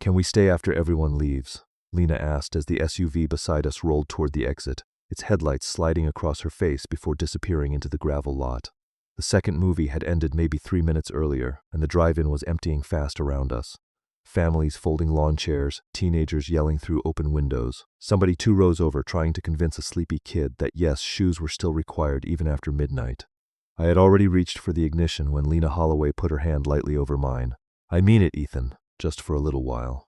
Can we stay after everyone leaves? Lena asked as the SUV beside us rolled toward the exit, its headlights sliding across her face before disappearing into the gravel lot. The second movie had ended maybe 3 minutes earlier, and the drive-in was emptying fast around us. Families folding lawn chairs, teenagers yelling through open windows, somebody 2 rows over trying to convince a sleepy kid that yes, shoes were still required even after midnight. I had already reached for the ignition when Lena Holloway put her hand lightly over mine. I mean it, Ethan, just for a little while.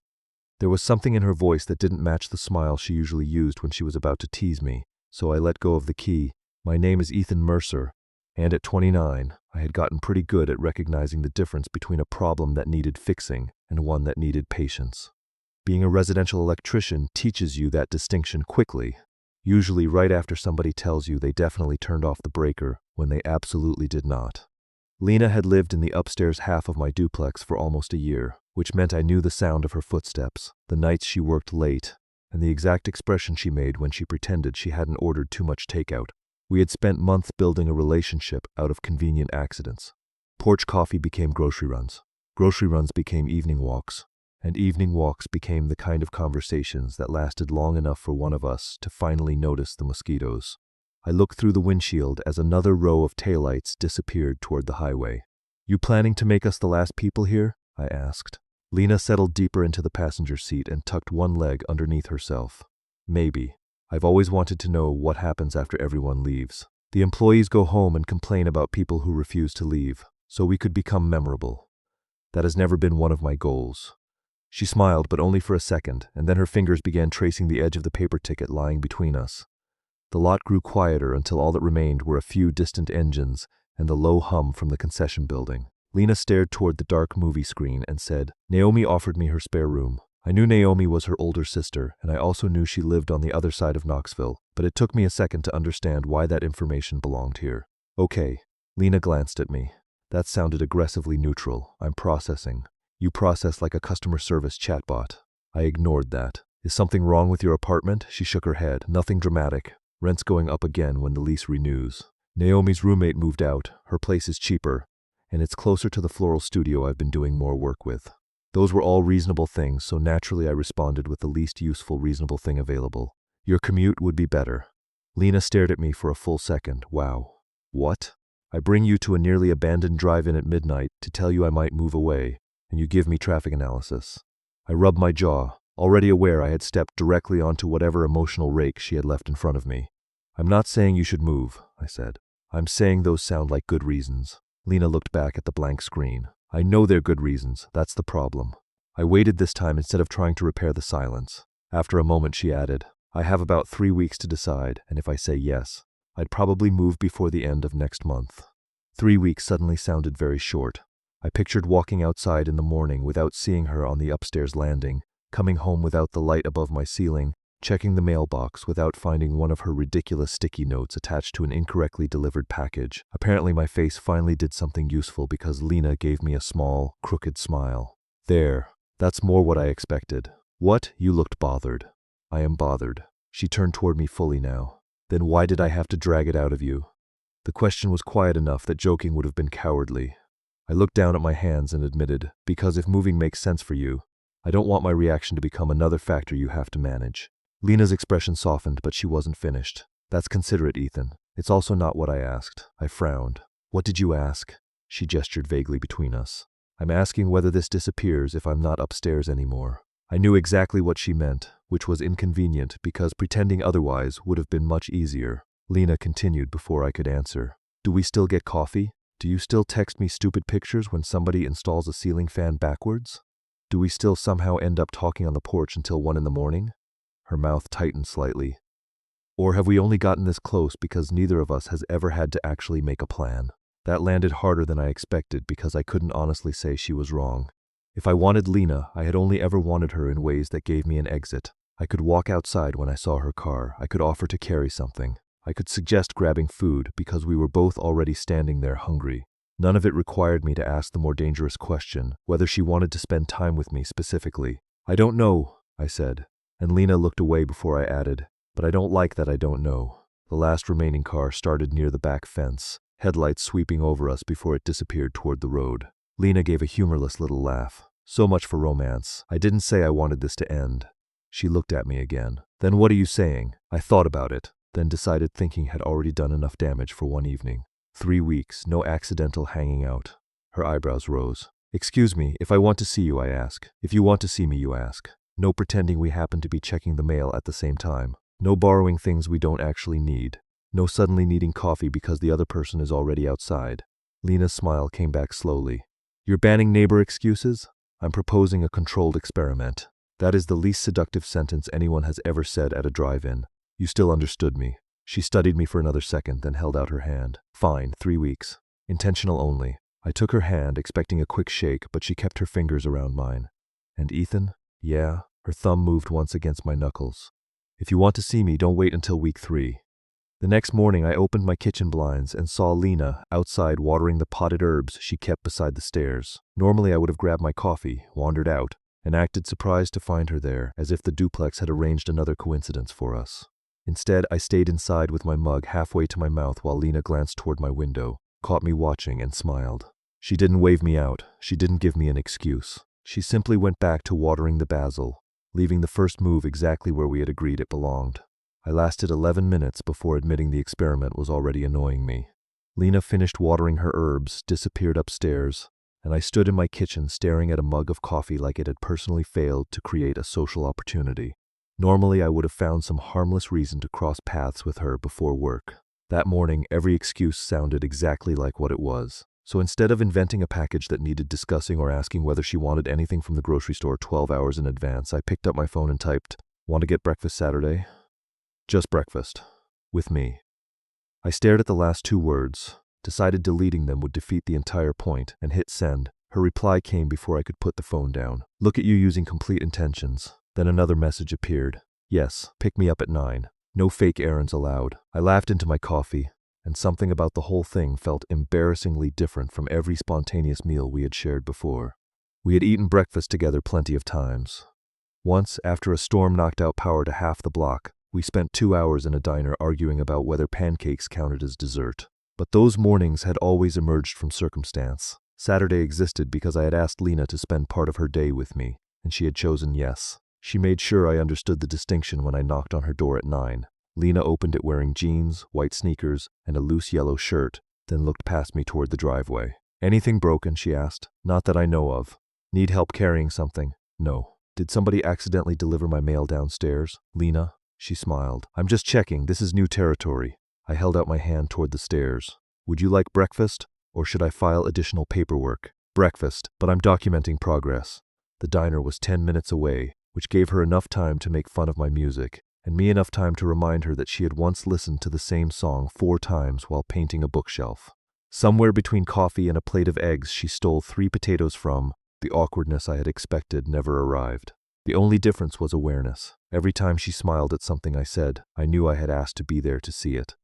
There was something in her voice that didn't match the smile she usually used when she was about to tease me, so I let go of the key. My name is Ethan Mercer, and at 29, I had gotten pretty good at recognizing the difference between a problem that needed fixing and one that needed patience. Being a residential electrician teaches you that distinction quickly, usually right after somebody tells you they definitely turned off the breaker when they absolutely did not. Lena had lived in the upstairs half of my duplex for almost a year, which meant I knew the sound of her footsteps, the nights she worked late, and the exact expression she made when she pretended she hadn't ordered too much takeout. We had spent months building a relationship out of convenient accidents. Porch coffee became grocery runs. Grocery runs became evening walks, and evening walks became the kind of conversations that lasted long enough for one of us to finally notice the mosquitoes. I looked through the windshield as another row of taillights disappeared toward the highway. "You planning to make us the last people here?" I asked. Lena settled deeper into the passenger seat and tucked one leg underneath herself. "Maybe. I've always wanted to know what happens after everyone leaves. The employees go home and complain about people who refuse to leave, so we could become memorable. That has never been one of my goals." She smiled, but only for a second, and then her fingers began tracing the edge of the paper ticket lying between us. The lot grew quieter until all that remained were a few distant engines and the low hum from the concession building. Lena stared toward the dark movie screen and said, "Naomi offered me her spare room." I knew Naomi was her older sister, and I also knew she lived on the other side of Knoxville, but it took me a second to understand why that information belonged here. "Okay." Lena glanced at me. That sounded aggressively neutral. "I'm processing." "You process like a customer service chatbot." I ignored that. "Is something wrong with your apartment?" She shook her head. "Nothing dramatic. Rent's going up again when the lease renews. Naomi's roommate moved out. Her place is cheaper, and it's closer to the floral studio I've been doing more work with." Those were all reasonable things, so naturally I responded with the least useful reasonable thing available. "Your commute would be better." Lena stared at me for a full second. "Wow. What? I bring you to a nearly abandoned drive-in at midnight to tell you I might move away, and you give me traffic analysis." I rubbed my jaw, already aware I had stepped directly onto whatever emotional rake she had left in front of me. "I'm not saying you should move," I said. "I'm saying those sound like good reasons." Lena looked back at the blank screen. "I know they're good reasons. That's the problem." I waited this time instead of trying to repair the silence. After a moment she added, "I have about 3 weeks to decide, and if I say yes, I'd probably move before the end of next month." 3 weeks suddenly sounded very short. I pictured walking outside in the morning without seeing her on the upstairs landing, coming home without the light above my ceiling, checking the mailbox without finding one of her ridiculous sticky notes attached to an incorrectly delivered package. Apparently my face finally did something useful because Lena gave me a small, crooked smile. "There, that's more what I expected." "What? You looked bothered." "I am bothered." She turned toward me fully now. "Then why did I have to drag it out of you?" The question was quiet enough that joking would have been cowardly. I looked down at my hands and admitted, "Because if moving makes sense for you, I don't want my reaction to become another factor you have to manage." Lena's expression softened, but she wasn't finished. "That's considerate, Ethan. It's also not what I asked." I frowned. "What did you ask?" She gestured vaguely between us. "I'm asking whether this disappears if I'm not upstairs anymore." I knew exactly what she meant, which was inconvenient because pretending otherwise would have been much easier. Lena continued before I could answer. "Do we still get coffee? Do you still text me stupid pictures when somebody installs a ceiling fan backwards? Do we still somehow end up talking on the porch until 1 in the morning? Her mouth tightened slightly. "Or have we only gotten this close because neither of us has ever had to actually make a plan?" That landed harder than I expected because I couldn't honestly say she was wrong. If I wanted Lena, I had only ever wanted her in ways that gave me an exit. I could walk outside when I saw her car. I could offer to carry something. I could suggest grabbing food because we were both already standing there hungry. None of it required me to ask the more dangerous question, whether she wanted to spend time with me specifically. "I don't know," I said, and Lena looked away before I added, "But I don't like that I don't know." The last remaining car started near the back fence, headlights sweeping over us before it disappeared toward the road. Lena gave a humorless little laugh. So much for romance. I didn't say I wanted this to end. She looked at me again. Then what are you saying? I thought about it, then decided thinking had already done enough damage for one evening. 3 weeks, no accidental hanging out. Her eyebrows rose. Excuse me, if I want to see you, I ask. If you want to see me, you ask. No pretending we happen to be checking the mail at the same time. No borrowing things we don't actually need. No suddenly needing coffee because the other person is already outside. Lena's smile came back slowly. You're banning neighbor excuses? I'm proposing a controlled experiment. That is the least seductive sentence anyone has ever said at a drive-in. You still understood me. She studied me for another second, then held out her hand. Fine, 3 weeks. Intentional only. I took her hand, expecting a quick shake, but she kept her fingers around mine. And Ethan? Yeah, her thumb moved once against my knuckles. If you want to see me, don't wait until week 3. The next morning, I opened my kitchen blinds and saw Lena outside watering the potted herbs she kept beside the stairs. Normally, I would have grabbed my coffee, wandered out, and acted surprised to find her there, as if the duplex had arranged another coincidence for us. Instead, I stayed inside with my mug halfway to my mouth while Lena glanced toward my window, caught me watching, and smiled. She didn't wave me out. She didn't give me an excuse. She simply went back to watering the basil, leaving the first move exactly where we had agreed it belonged. I lasted 11 minutes before admitting the experiment was already annoying me. Lena finished watering her herbs, disappeared upstairs, and I stood in my kitchen staring at a mug of coffee like it had personally failed to create a social opportunity. Normally, I would have found some harmless reason to cross paths with her before work. That morning, every excuse sounded exactly like what it was. So instead of inventing a package that needed discussing or asking whether she wanted anything from the grocery store 12 hours in advance, I picked up my phone and typed, "Want to get breakfast Saturday?" Just breakfast. With me. I stared at the last 2 words, decided deleting them would defeat the entire point, and hit send. Her reply came before I could put the phone down. Look at you using complete intentions. Then another message appeared. Yes, pick me up at 9. No fake errands allowed. I laughed into my coffee, and something about the whole thing felt embarrassingly different from every spontaneous meal we had shared before. We had eaten breakfast together plenty of times. Once, after a storm knocked out power to half the block, we spent 2 hours in a diner arguing about whether pancakes counted as dessert. But those mornings had always emerged from circumstance. Saturday existed because I had asked Lena to spend part of her day with me, and she had chosen yes. She made sure I understood the distinction when I knocked on her door at 9. Lena opened it wearing jeans, white sneakers, and a loose yellow shirt, then looked past me toward the driveway. Anything broken, she asked. Not that I know of. Need help carrying something? No. Did somebody accidentally deliver my mail downstairs? Lena? She smiled. I'm just checking. This is new territory. I held out my hand toward the stairs. Would you like breakfast, or should I file additional paperwork? Breakfast, but I'm documenting progress. The diner was 10 minutes away, which gave her enough time to make fun of my music, and me enough time to remind her that she had once listened to the same song 4 times while painting a bookshelf. Somewhere between coffee and a plate of eggs she stole 3 potatoes from. The awkwardness I had expected never arrived. The only difference was awareness. Every time she smiled at something I said, I knew I had asked to be there to see it.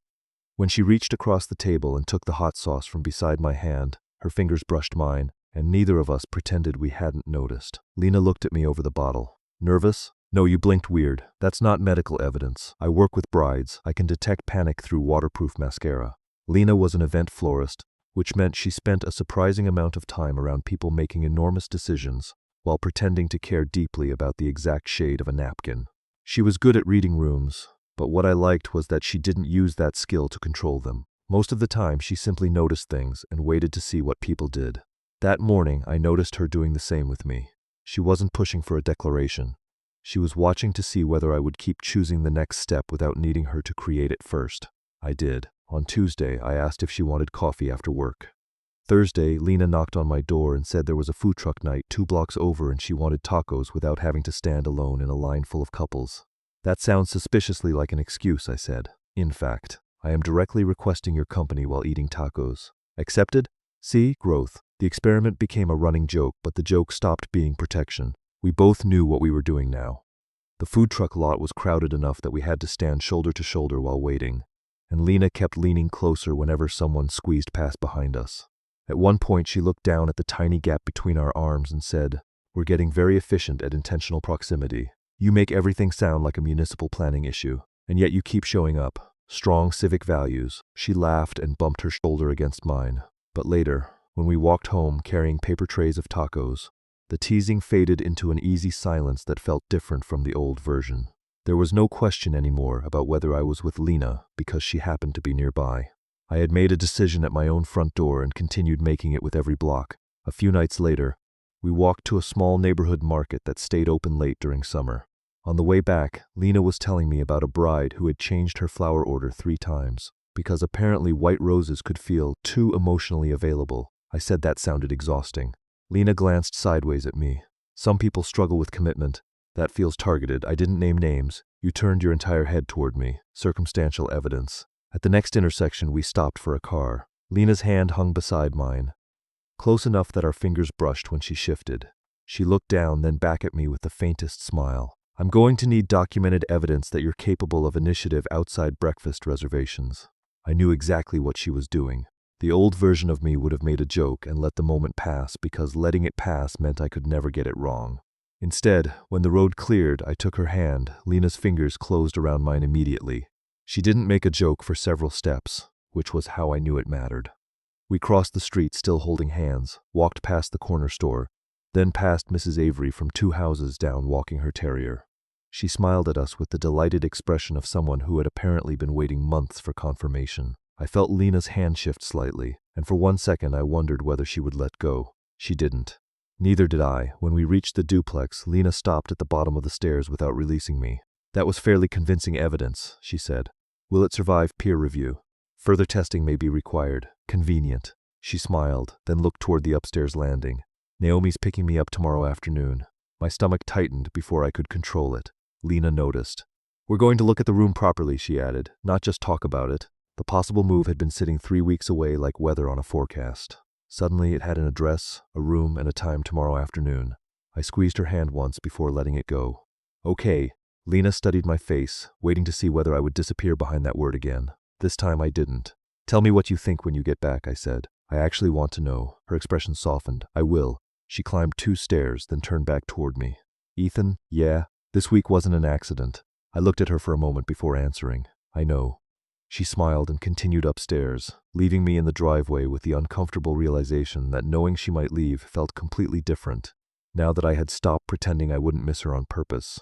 When she reached across the table and took the hot sauce from beside my hand, her fingers brushed mine, and neither of us pretended we hadn't noticed. Lena looked at me over the bottle. Nervous? No, you blinked weird. That's not medical evidence. I work with brides. I can detect panic through waterproof mascara. Lena was an event florist, which meant she spent a surprising amount of time around people making enormous decisions, while pretending to care deeply about the exact shade of a napkin. She was good at reading rooms, but what I liked was that she didn't use that skill to control them. Most of the time, she simply noticed things and waited to see what people did. That morning, I noticed her doing the same with me. She wasn't pushing for a declaration. She was watching to see whether I would keep choosing the next step without needing her to create it first. I did. On Tuesday, I asked if she wanted coffee after work. Thursday, Lena knocked on my door and said there was a food truck night 2 blocks over and she wanted tacos without having to stand alone in a line full of couples. That sounds suspiciously like an excuse, I said. In fact, I am directly requesting your company while eating tacos. Accepted? See? Growth. The experiment became a running joke, but the joke stopped being protection. We both knew what we were doing now. The food truck lot was crowded enough that we had to stand shoulder to shoulder while waiting, and Lena kept leaning closer whenever someone squeezed past behind us. At one point, she looked down at the tiny gap between our arms and said, "We're getting very efficient at intentional proximity. You make everything sound like a municipal planning issue, and yet you keep showing up. Strong civic values." She laughed and bumped her shoulder against mine. But later, when we walked home carrying paper trays of tacos, The teasing faded into an easy silence that felt different from the old version. There was no question anymore about whether I was with Lena because she happened to be nearby. I had made a decision at my own front door and continued making it with every block. A few nights later, we walked to a small neighborhood market that stayed open late during summer. On the way back, Lena was telling me about a bride who had changed her flower order 3 times, because apparently white roses could feel too emotionally available. I said that sounded exhausting. Lena glanced sideways at me. Some people struggle with commitment. That feels targeted. I didn't name names. You turned your entire head toward me. Circumstantial evidence. At the next intersection, we stopped for a car. Lena's hand hung beside mine, close enough that our fingers brushed when she shifted. She looked down, then back at me with the faintest smile. I'm going to need documented evidence that you're capable of initiative outside breakfast reservations. I knew exactly what she was doing. The old version of me would have made a joke and let the moment pass because letting it pass meant I could never get it wrong. Instead, when the road cleared, I took her hand. Lena's fingers closed around mine immediately. She didn't make a joke for several steps, which was how I knew it mattered. We crossed the street still holding hands, walked past the corner store, then past Mrs. Avery from 2 houses down walking her terrier. She smiled at us with the delighted expression of someone who had apparently been waiting months for confirmation. I felt Lena's hand shift slightly, and for 1 second I wondered whether she would let go. She didn't. Neither did I. When we reached the duplex, Lena stopped at the bottom of the stairs without releasing me. That was fairly convincing evidence, she said. Will it survive peer review? Further testing may be required. Convenient. She smiled, then looked toward the upstairs landing. Naomi's picking me up tomorrow afternoon. My stomach tightened before I could control it. Lena noticed. We're going to look at the room properly, she added, not just talk about it. The possible move had been sitting 3 weeks away like weather on a forecast. Suddenly it had an address, a room, and a time tomorrow afternoon. I squeezed her hand once before letting it go. Okay. Lena studied my face, waiting to see whether I would disappear behind that word again. This time I didn't. Tell me what you think when you get back, I said. I actually want to know. Her expression softened. I will. She climbed 2 stairs, then turned back toward me. Ethan, yeah, this week wasn't an accident. I looked at her for a moment before answering. I know. She smiled and continued upstairs, leaving me in the driveway with the uncomfortable realization that knowing she might leave felt completely different, now that I had stopped pretending I wouldn't miss her on purpose.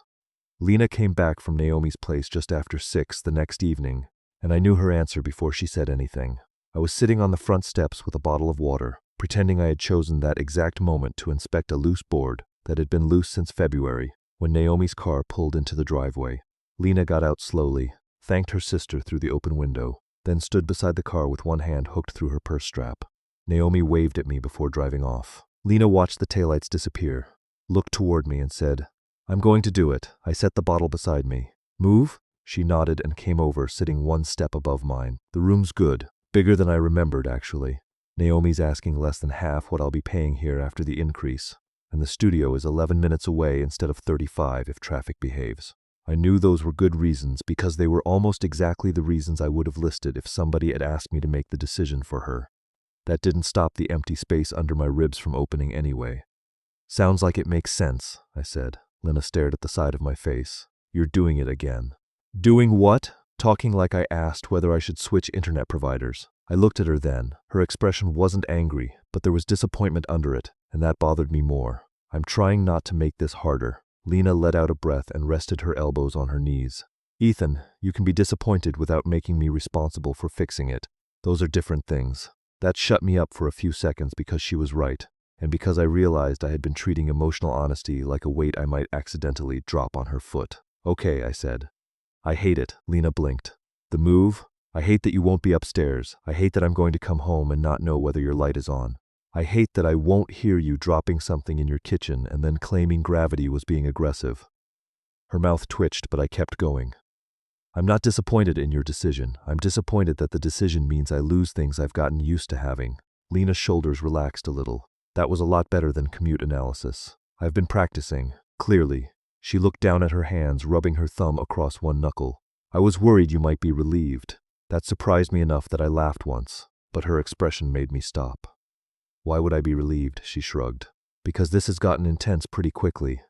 Lena came back from Naomi's place just after 6 the next evening, and I knew her answer before she said anything. I was sitting on the front steps with a bottle of water, pretending I had chosen that exact moment to inspect a loose board that had been loose since February, when Naomi's car pulled into the driveway. Lena got out slowly, thanked her sister through the open window, then stood beside the car with one hand hooked through her purse strap. Naomi waved at me before driving off. Lena watched the taillights disappear, looked toward me and said, I'm going to do it. I set the bottle beside me. Move? She nodded and came over, sitting 1 step above mine. The room's good. Bigger than I remembered, actually. Naomi's asking less than half what I'll be paying here after the increase, and the studio is 11 minutes away instead of 35 if traffic behaves. I knew those were good reasons because they were almost exactly the reasons I would have listed if somebody had asked me to make the decision for her. That didn't stop the empty space under my ribs from opening anyway. Sounds like it makes sense, I said. Lena stared at the side of my face. You're doing it again. Doing what? Talking like I asked whether I should switch internet providers. I looked at her then. Her expression wasn't angry, but there was disappointment under it, and that bothered me more. I'm trying not to make this harder. Lena let out a breath and rested her elbows on her knees. Ethan, you can be disappointed without making me responsible for fixing it. Those are different things. That shut me up for a few seconds because she was right, and because I realized I had been treating emotional honesty like a weight I might accidentally drop on her foot. Okay, I said. I hate it, Lena blinked. The move? I hate that you won't be upstairs. I hate that I'm going to come home and not know whether your light is on. I hate that I won't hear you dropping something in your kitchen and then claiming gravity was being aggressive. Her mouth twitched, but I kept going. I'm not disappointed in your decision. I'm disappointed that the decision means I lose things I've gotten used to having. Lena's shoulders relaxed a little. That was a lot better than commute analysis. I've been practicing, clearly. She looked down at her hands, rubbing her thumb across one knuckle. I was worried you might be relieved. That surprised me enough that I laughed once, but her expression made me stop. Why would I be relieved? She shrugged. Because this has gotten intense pretty quickly.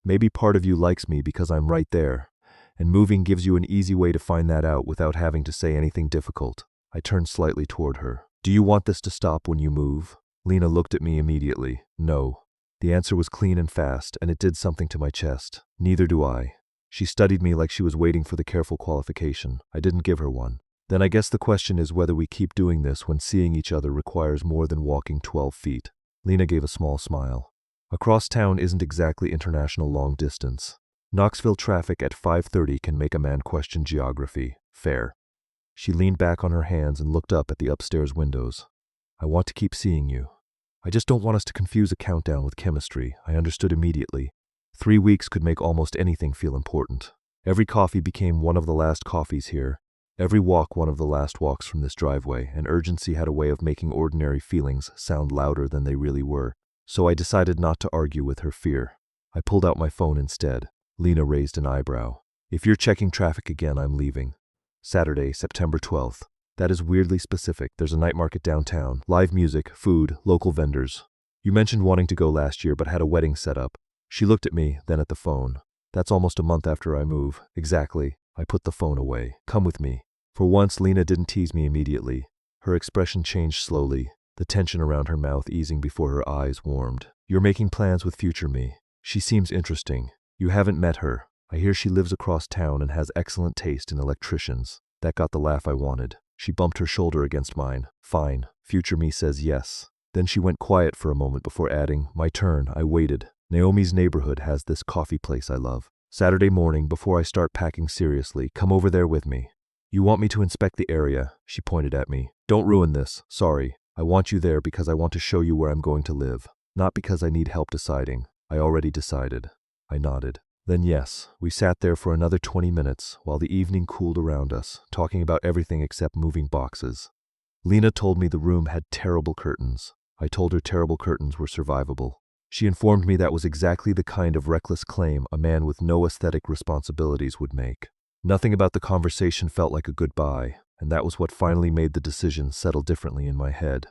Maybe part of you likes me because I'm right there, and moving gives you an easy way to find that out without having to say anything difficult. I turned slightly toward her. Do you want this to stop when you move? Lena looked at me immediately. No. The answer was clean and fast, and it did something to my chest. Neither do I. She studied me like she was waiting for the careful qualification. I didn't give her one. Then I guess the question is whether we keep doing this when seeing each other requires more than walking 12 feet. Lena gave a small smile. Across town isn't exactly international long distance. Knoxville traffic at 5:30 can make a man question geography. Fair. She leaned back on her hands and looked up at the upstairs windows. I want to keep seeing you. I just don't want us to confuse a countdown with chemistry. I understood immediately. 3 weeks could make almost anything feel important. Every coffee became one of the last coffees here. Every walk one of the last walks from this driveway, and urgency had a way of making ordinary feelings sound louder than they really were. So I decided not to argue with her fear. I pulled out my phone instead. Lena raised an eyebrow. If you're checking traffic again, I'm leaving. Saturday, September 12th. That is weirdly specific. There's a night market downtown, live music, food, local vendors. You mentioned wanting to go last year but had a wedding set up. She looked at me, then at the phone. That's almost a month after I move. Exactly. I put the phone away. Come with me. For once, Lena didn't tease me immediately. Her expression changed slowly, the tension around her mouth easing before her eyes warmed. You're making plans with future me. She seems interesting. You haven't met her. I hear she lives across town and has excellent taste in electricians. That got the laugh I wanted. She bumped her shoulder against mine. Fine. Future me says yes. Then she went quiet for a moment before adding, my turn. I waited. Naomi's neighborhood has this coffee place I love. Saturday morning, before I start packing seriously, come over there with me. You want me to inspect the area? She pointed at me. Don't ruin this. Sorry. I want you there because I want to show you where I'm going to live. Not because I need help deciding. I already decided. I nodded. Then yes, we sat there for another 20 minutes while the evening cooled around us, talking about everything except moving boxes. Lena told me the room had terrible curtains. I told her terrible curtains were survivable. She informed me that was exactly the kind of reckless claim a man with no aesthetic responsibilities would make. Nothing about the conversation felt like a goodbye, and that was what finally made the decision settle differently in my head.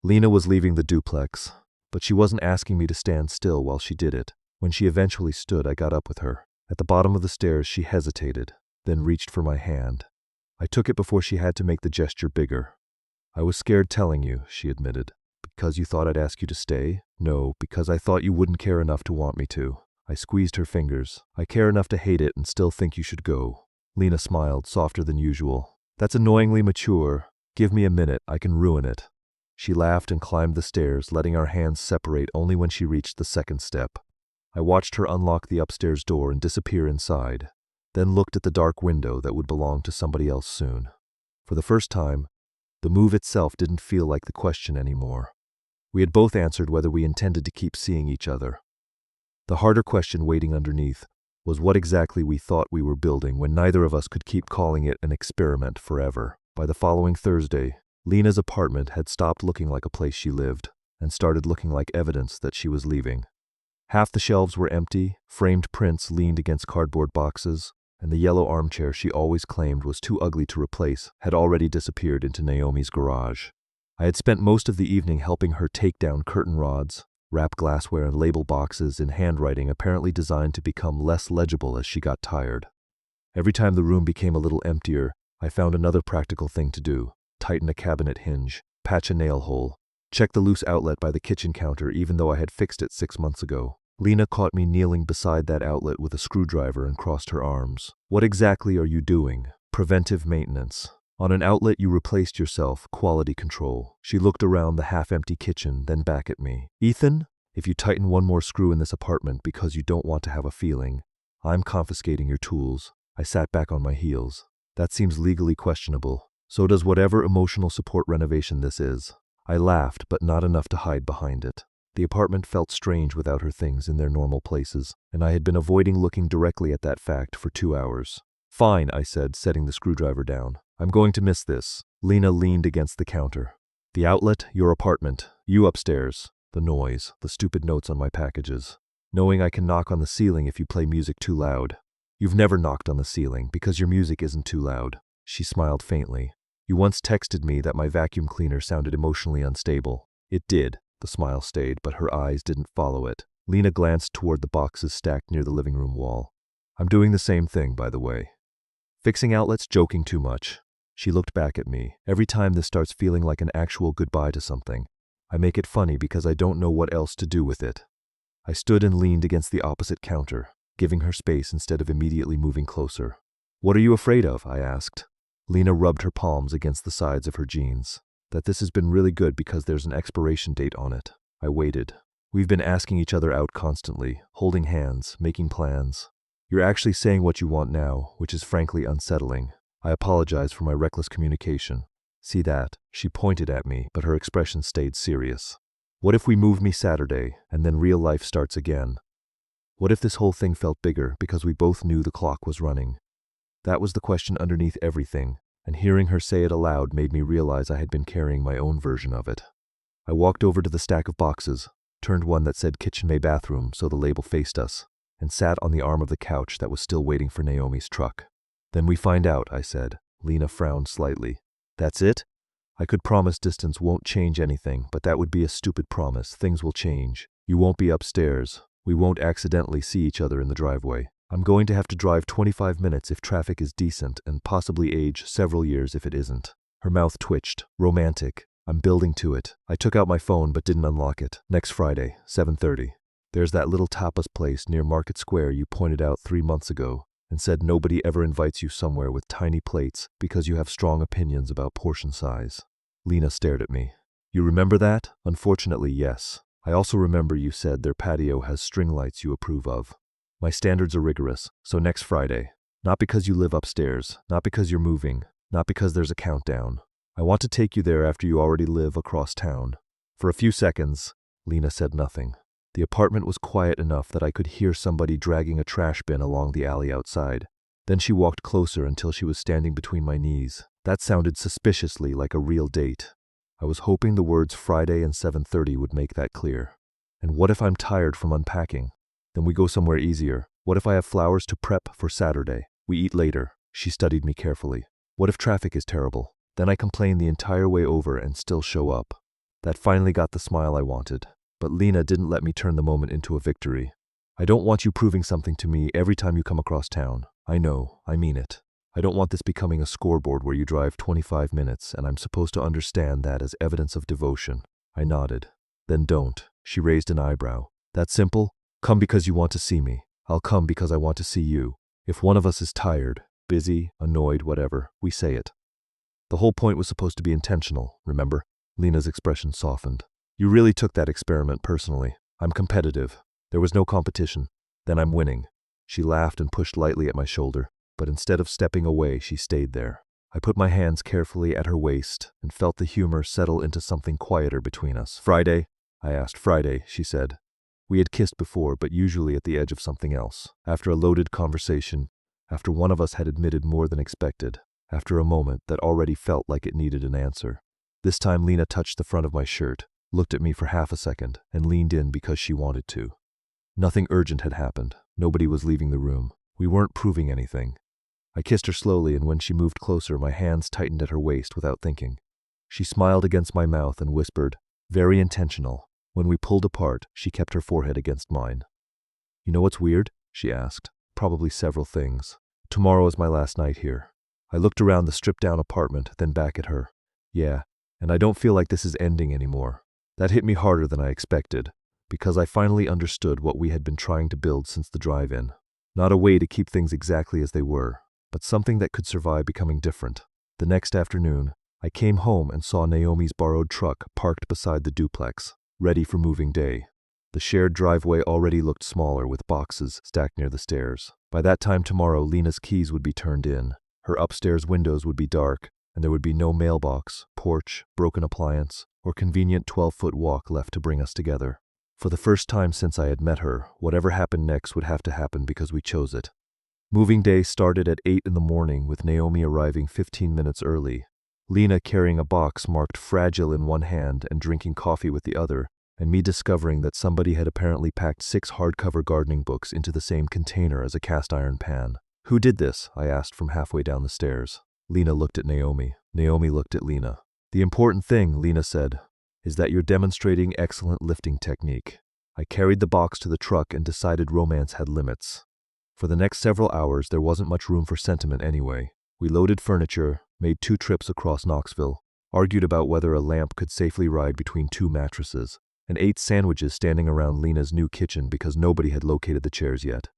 Lena was leaving the duplex, but she wasn't asking me to stand still while she did it. When she eventually stood, I got up with her. At the bottom of the stairs, she hesitated, then reached for my hand. I took it before she had to make the gesture bigger. I was scared telling you, she admitted. Because you thought I'd ask you to stay? No, because I thought you wouldn't care enough to want me to. I squeezed her fingers. I care enough to hate it and still think you should go. Lena smiled, softer than usual. That's annoyingly mature. Give me a minute, I can ruin it. She laughed and climbed the stairs, letting our hands separate only when she reached the second step. I watched her unlock the upstairs door and disappear inside, then looked at the dark window that would belong to somebody else soon. For the first time, the move itself didn't feel like the question anymore. We had both answered whether we intended to keep seeing each other. The harder question waiting underneath was what exactly we thought we were building when neither of us could keep calling it an experiment forever. By the following Thursday, Lena's apartment had stopped looking like a place she lived and started looking like evidence that she was leaving. Half the shelves were empty, framed prints leaned against cardboard boxes, and the yellow armchair she always claimed was too ugly to replace had already disappeared into Naomi's garage. I had spent most of the evening helping her take down curtain rods, wrap glassware and label boxes in handwriting apparently designed to become less legible as she got tired. Every time the room became a little emptier, I found another practical thing to do: tighten a cabinet hinge, patch a nail hole, check the loose outlet by the kitchen counter even though I had fixed it 6 months ago. Lena caught me kneeling beside that outlet with a screwdriver and crossed her arms. What exactly are you doing? Preventive maintenance. On an outlet you replaced yourself, quality control. She looked around the half-empty kitchen, then back at me. Ethan, if you tighten one more screw in this apartment because you don't want to have a feeling, I'm confiscating your tools. I sat back on my heels. That seems legally questionable. So does whatever emotional support renovation this is. I laughed, but not enough to hide behind it. The apartment felt strange without her things in their normal places, and I had been avoiding looking directly at that fact for 2 hours. Fine, I said, setting the screwdriver down. I'm going to miss this. Lena leaned against the counter. The outlet, your apartment, you upstairs. The noise, the stupid notes on my packages. Knowing I can knock on the ceiling if you play music too loud. You've never knocked on the ceiling because your music isn't too loud. She smiled faintly. You once texted me that my vacuum cleaner sounded emotionally unstable. It did. The smile stayed, but her eyes didn't follow it. Lena glanced toward the boxes stacked near the living room wall. I'm doing the same thing, by the way. Fixing outlets, joking too much. She looked back at me. Every time this starts feeling like an actual goodbye to something, I make it funny because I don't know what else to do with it. I stood and leaned against the opposite counter, giving her space instead of immediately moving closer. "What are you afraid of?" I asked. Lena rubbed her palms against the sides of her jeans. "That this has been really good because there's an expiration date on it." I waited. "We've been asking each other out constantly, holding hands, making plans. You're actually saying what you want now, which is frankly unsettling. I apologize for my reckless communication. See that?" She pointed at me, but her expression stayed serious. "What if we move me Saturday, and then real life starts again? What if this whole thing felt bigger because we both knew the clock was running?" That was the question underneath everything, and hearing her say it aloud made me realize I had been carrying my own version of it. I walked over to the stack of boxes, turned one that said kitchen may bathroom so the label faced us, and sat on the arm of the couch that was still waiting for Naomi's truck. "Then we find out," I said. Lena frowned slightly. "That's it?" I could promise distance won't change anything, but that would be a stupid promise. Things will change. You won't be upstairs. We won't accidentally see each other in the driveway. I'm going to have to drive 25 minutes if traffic is decent and possibly age several years if it isn't. Her mouth twitched. Romantic. I'm building to it. I took out my phone but didn't unlock it. "Next Friday, 7:30. There's that little tapas place near Market Square you pointed out 3 months ago and said nobody ever invites you somewhere with tiny plates because you have strong opinions about portion size." Lena stared at me. "You remember that?" "Unfortunately, yes. I also remember you said their patio has string lights you approve of. My standards are rigorous, so next Friday. Not because you live upstairs, not because you're moving, not because there's a countdown. I want to take you there after you already live across town." For a few seconds, Lena said nothing. The apartment was quiet enough that I could hear somebody dragging a trash bin along the alley outside. Then she walked closer until she was standing between my knees. That sounded suspiciously like a real date. I was hoping the words Friday and 7:30 would make that clear. "And what if I'm tired from unpacking? Then we go somewhere easier. What if I have flowers to prep for Saturday? We eat later." She studied me carefully. "What if traffic is terrible? Then I complain the entire way over and still show up." That finally got the smile I wanted. But Lena didn't let me turn the moment into a victory. "I don't want you proving something to me every time you come across town. I know, I mean it. I don't want this becoming a scoreboard where you drive 25 minutes and I'm supposed to understand that as evidence of devotion." I nodded. "Then don't." She raised an eyebrow. "That simple? Come because you want to see me. I'll come because I want to see you. If one of us is tired, busy, annoyed, whatever, we say it." The whole point was supposed to be intentional, remember? Lena's expression softened. "You really took that experiment personally. I'm competitive. There was no competition. Then I'm winning." She laughed and pushed lightly at my shoulder, but instead of stepping away, she stayed there. I put my hands carefully at her waist and felt the humor settle into something quieter between us. "Friday?" I asked. "Friday," she said. We had kissed before, but usually at the edge of something else. After a loaded conversation, after one of us had admitted more than expected, after a moment that already felt like it needed an answer. This time Lena touched the front of my shirt, looked at me for half a second, and leaned in because she wanted to. Nothing urgent had happened. Nobody was leaving the room. We weren't proving anything. I kissed her slowly, and when she moved closer, my hands tightened at her waist without thinking. She smiled against my mouth and whispered, "Very intentional." When we pulled apart, she kept her forehead against mine. "You know what's weird?" she asked. "Probably several things. Tomorrow is my last night here." I looked around the stripped-down apartment, then back at her. "Yeah, and I don't feel like this is ending anymore." That hit me harder than I expected, because I finally understood what we had been trying to build since the drive-in. Not a way to keep things exactly as they were, but something that could survive becoming different. The next afternoon, I came home and saw Naomi's borrowed truck parked beside the duplex, ready for moving day. The shared driveway already looked smaller with boxes stacked near the stairs. By that time tomorrow, Lena's keys would be turned in. Her upstairs windows would be dark, and there would be no mailbox, porch, broken appliance, or convenient 12-foot walk left to bring us together. For the first time since I had met her, whatever happened next would have to happen because we chose it. Moving day started at 8 in the morning with Naomi arriving 15 minutes early, Lena carrying a box marked fragile in one hand and drinking coffee with the other, and me discovering that somebody had apparently packed 6 hardcover gardening books into the same container as a cast iron pan. "Who did this?" I asked from halfway down the stairs. Lena looked at Naomi. Naomi looked at Lena. "The important thing," Lena said, "is that you're demonstrating excellent lifting technique." I carried the box to the truck and decided romance had limits. For the next several hours, there wasn't much room for sentiment anyway. We loaded furniture, made 2 trips across Knoxville, argued about whether a lamp could safely ride between 2 mattresses, and ate sandwiches standing around Lena's new kitchen because nobody had located the chairs yet.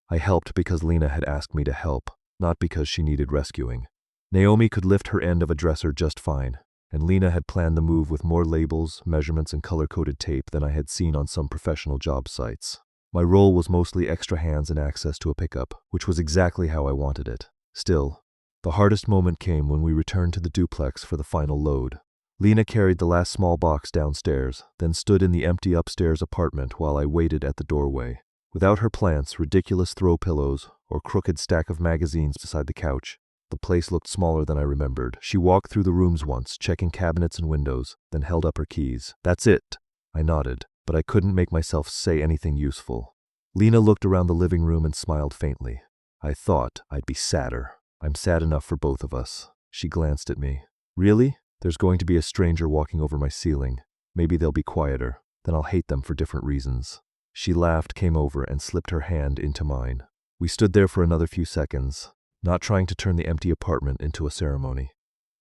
I helped because Lena had asked me to help, not because she needed rescuing. Naomi could lift her end of a dresser just fine, and Lena had planned the move with more labels, measurements, and color-coded tape than I had seen on some professional job sites. My role was mostly extra hands and access to a pickup, which was exactly how I wanted it. Still, the hardest moment came when we returned to the duplex for the final load. Lena carried the last small box downstairs, then stood in the empty upstairs apartment while I waited at the doorway. Without her plants, ridiculous throw pillows, or crooked stack of magazines beside the couch, the place looked smaller than I remembered. She walked through the rooms once, checking cabinets and windows, then held up her keys. "That's it." I nodded, but I couldn't make myself say anything useful. Lena looked around the living room and smiled faintly. "I thought I'd be sadder. I'm sad enough for both of us." She glanced at me. "Really? There's going to be a stranger walking over my ceiling. Maybe they'll be quieter. Then I'll hate them for different reasons." She laughed, came over, and slipped her hand into mine. We stood there for another few seconds, not trying to turn the empty apartment into a ceremony.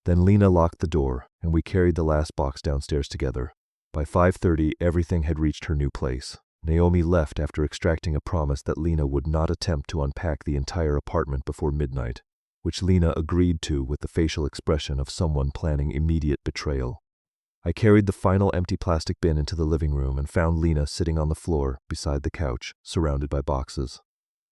Then Lena locked the door, and we carried the last box downstairs together. By 5:30, everything had reached her new place. Naomi left after extracting a promise that Lena would not attempt to unpack the entire apartment before midnight, which Lena agreed to with the facial expression of someone planning immediate betrayal. I carried the final empty plastic bin into the living room and found Lena sitting on the floor beside the couch, surrounded by boxes.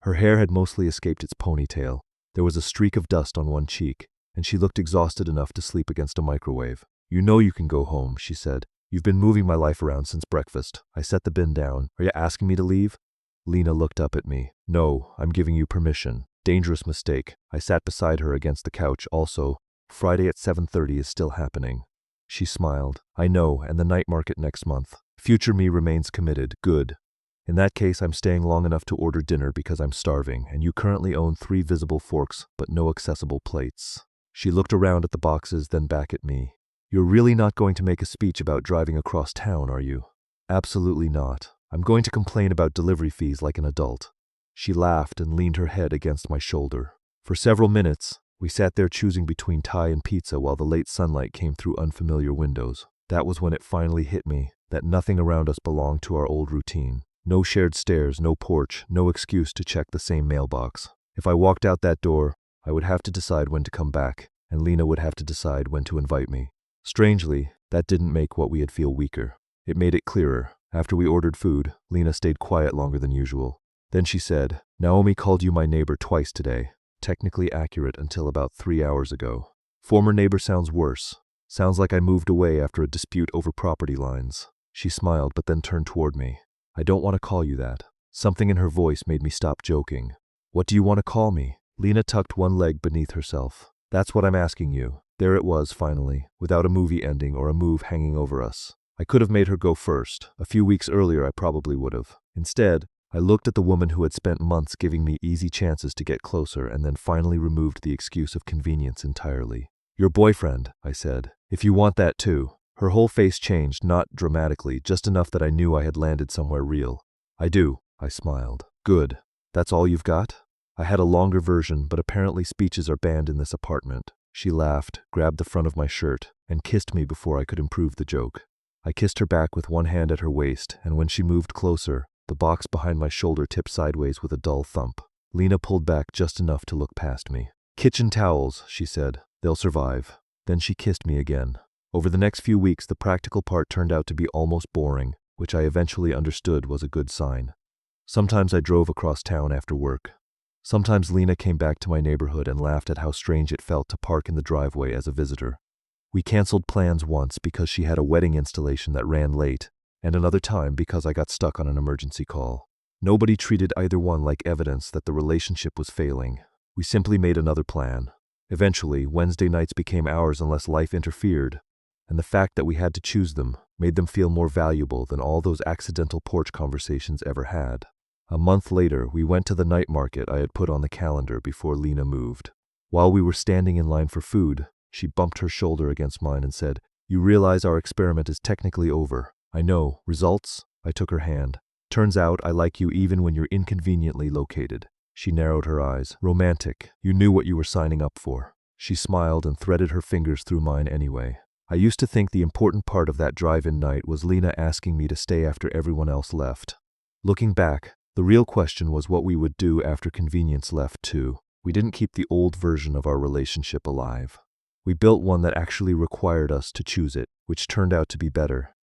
Her hair had mostly escaped its ponytail. There was a streak of dust on one cheek, and she looked exhausted enough to sleep against a microwave. "You know you can go home," she said. "You've been moving my life around since breakfast." I set the bin down. "Are you asking me to leave?" Lena looked up at me. "No, I'm giving you permission." Dangerous mistake. I sat beside her against the couch also. "Friday at 7:30 is still happening." She smiled. "I know, and the night market next month. Future me remains committed. Good. In that case, I'm staying long enough to order dinner because I'm starving, and you currently own 3 visible forks but no accessible plates." She looked around at the boxes, then back at me. "You're really not going to make a speech about driving across town, are you?" "Absolutely not. I'm going to complain about delivery fees like an adult." She laughed and leaned her head against my shoulder. For several minutes, we sat there choosing between Thai and pizza while the late sunlight came through unfamiliar windows. That was when it finally hit me that nothing around us belonged to our old routine. No shared stairs, no porch, no excuse to check the same mailbox. If I walked out that door, I would have to decide when to come back, and Lena would have to decide when to invite me. Strangely, that didn't make what we had feel weaker. It made it clearer. After we ordered food, Lena stayed quiet longer than usual. Then she said, "Naomi called you my neighbor twice today. Technically accurate until about 3 hours ago. Former neighbor sounds worse. Sounds like I moved away after a dispute over property lines." She smiled but then turned toward me. "I don't want to call you that." Something in her voice made me stop joking. "What do you want to call me?" Lena tucked one leg beneath herself. "That's what I'm asking you." There it was, finally, without a movie ending or a move hanging over us. I could have made her go first. A few weeks earlier, I probably would have. Instead, I looked at the woman who had spent months giving me easy chances to get closer and then finally removed the excuse of convenience entirely. "Your boyfriend," I said. "If you want that too." Her whole face changed, not dramatically, just enough that I knew I had landed somewhere real. "I do," I smiled. "Good. That's all you've got?" I had a longer version, but apparently speeches are banned in this apartment. She laughed, grabbed the front of my shirt, and kissed me before I could improve the joke. I kissed her back with one hand at her waist, and when she moved closer, the box behind my shoulder tipped sideways with a dull thump. Lena pulled back just enough to look past me. "Kitchen towels," she said. "They'll survive." Then she kissed me again. Over the next few weeks, the practical part turned out to be almost boring, which I eventually understood was a good sign. Sometimes I drove across town after work. Sometimes Lena came back to my neighborhood and laughed at how strange it felt to park in the driveway as a visitor. We canceled plans once because she had a wedding installation that ran late, and another time because I got stuck on an emergency call. Nobody treated either one like evidence that the relationship was failing. We simply made another plan. Eventually, Wednesday nights became ours unless life interfered, and the fact that we had to choose them made them feel more valuable than all those accidental porch conversations ever had. A month later, we went to the night market I had put on the calendar before Lena moved. While we were standing in line for food, she bumped her shoulder against mine and said, "You realize our experiment is technically over." "I know. Results?" I took her hand. "Turns out I like you even when you're inconveniently located." She narrowed her eyes. "Romantic. You knew what you were signing up for." She smiled and threaded her fingers through mine anyway. I used to think the important part of that drive-in night was Lena asking me to stay after everyone else left. Looking back, the real question was what we would do after convenience left too. We didn't keep the old version of our relationship alive. We built one that actually required us to choose it, which turned out to be better.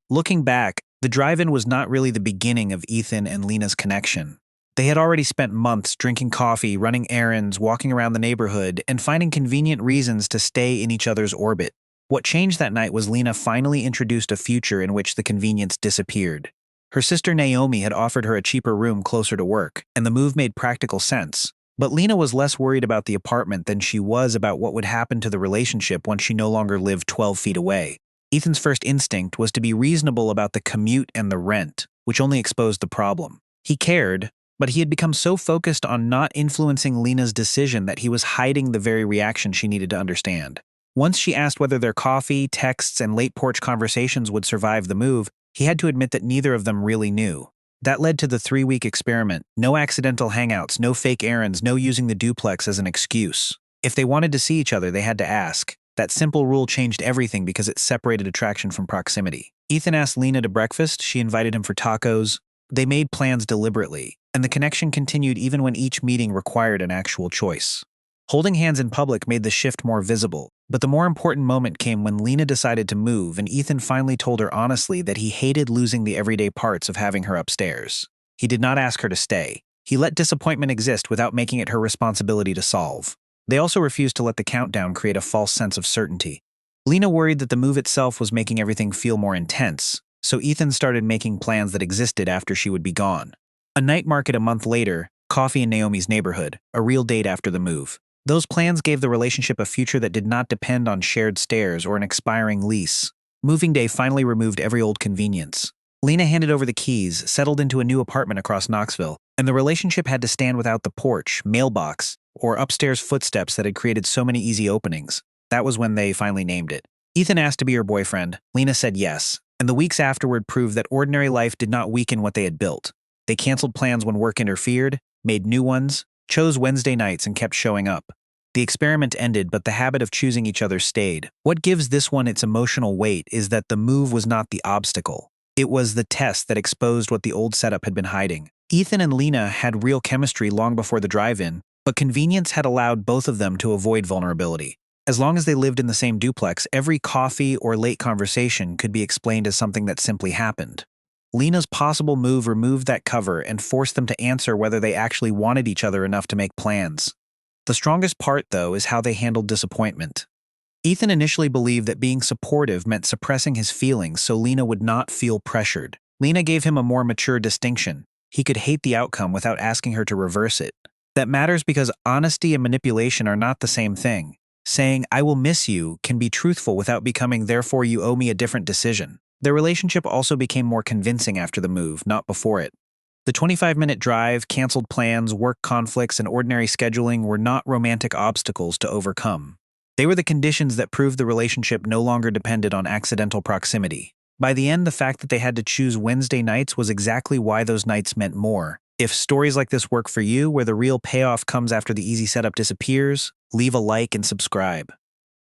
Looking back, the drive-in was not really the beginning of Ethan and Lena's connection. They had already spent months drinking coffee, running errands, walking around the neighborhood, and finding convenient reasons to stay in each other's orbit. What changed that night was Lena finally introduced a future in which the convenience disappeared. Her sister Naomi had offered her a cheaper room closer to work, and the move made practical sense. But Lena was less worried about the apartment than she was about what would happen to the relationship once she no longer lived 12 feet away. Ethan's first instinct was to be reasonable about the commute and the rent, which only exposed the problem. He cared, but he had become so focused on not influencing Lena's decision that he was hiding the very reaction she needed to understand. Once she asked whether their coffee, texts, and late porch conversations would survive the move, he had to admit that neither of them really knew. That led to the 3-week experiment. No accidental hangouts, no fake errands, no using the duplex as an excuse. If they wanted to see each other, they had to ask. That simple rule changed everything because it separated attraction from proximity. Ethan asked Lena to breakfast, she invited him for tacos. They made plans deliberately, and the connection continued even when each meeting required an actual choice. Holding hands in public made the shift more visible, but the more important moment came when Lena decided to move and Ethan finally told her honestly that he hated losing the everyday parts of having her upstairs. He did not ask her to stay. He let disappointment exist without making it her responsibility to solve. They also refused to let the countdown create a false sense of certainty. Lena worried that the move itself was making everything feel more intense, so Ethan started making plans that existed after she would be gone. A night market a month later, coffee in Naomi's neighborhood, a real date after the move. Those plans gave the relationship a future that did not depend on shared stairs or an expiring lease. Moving day finally removed every old convenience. Lena handed over the keys, settled into a new apartment across Knoxville, and the relationship had to stand without the porch, mailbox, or upstairs footsteps that had created so many easy openings. That was when they finally named it. Ethan asked to be her boyfriend. Lena said yes, and the weeks afterward proved that ordinary life did not weaken what they had built. They canceled plans when work interfered, made new ones, chose Wednesday nights, and kept showing up. The experiment ended, but the habit of choosing each other stayed. What gives this one its emotional weight is that the move was not the obstacle. It was the test that exposed what the old setup had been hiding. Ethan and Lena had real chemistry long before the drive-in, but convenience had allowed both of them to avoid vulnerability. As long as they lived in the same duplex, every coffee or late conversation could be explained as something that simply happened. Lena's possible move removed that cover and forced them to answer whether they actually wanted each other enough to make plans. The strongest part, though, is how they handled disappointment. Ethan initially believed that being supportive meant suppressing his feelings so Lena would not feel pressured. Lena gave him a more mature distinction. He could hate the outcome without asking her to reverse it. That matters because honesty and manipulation are not the same thing. Saying, "I will miss you," can be truthful without becoming, "therefore you owe me a different decision." Their relationship also became more convincing after the move, not before it. The 25-minute drive, canceled plans, work conflicts, and ordinary scheduling were not romantic obstacles to overcome. They were the conditions that proved the relationship no longer depended on accidental proximity. By the end, the fact that they had to choose Wednesday nights was exactly why those nights meant more. If stories like this work for you, where the real payoff comes after the easy setup disappears, leave a like and subscribe.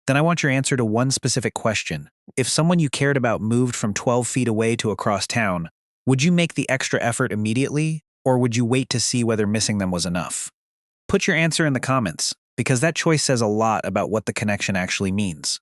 Then I want your answer to one specific question. If someone you cared about moved from 12 feet away to across town, would you make the extra effort immediately, or would you wait to see whether missing them was enough? Put your answer in the comments, because that choice says a lot about what the connection actually means.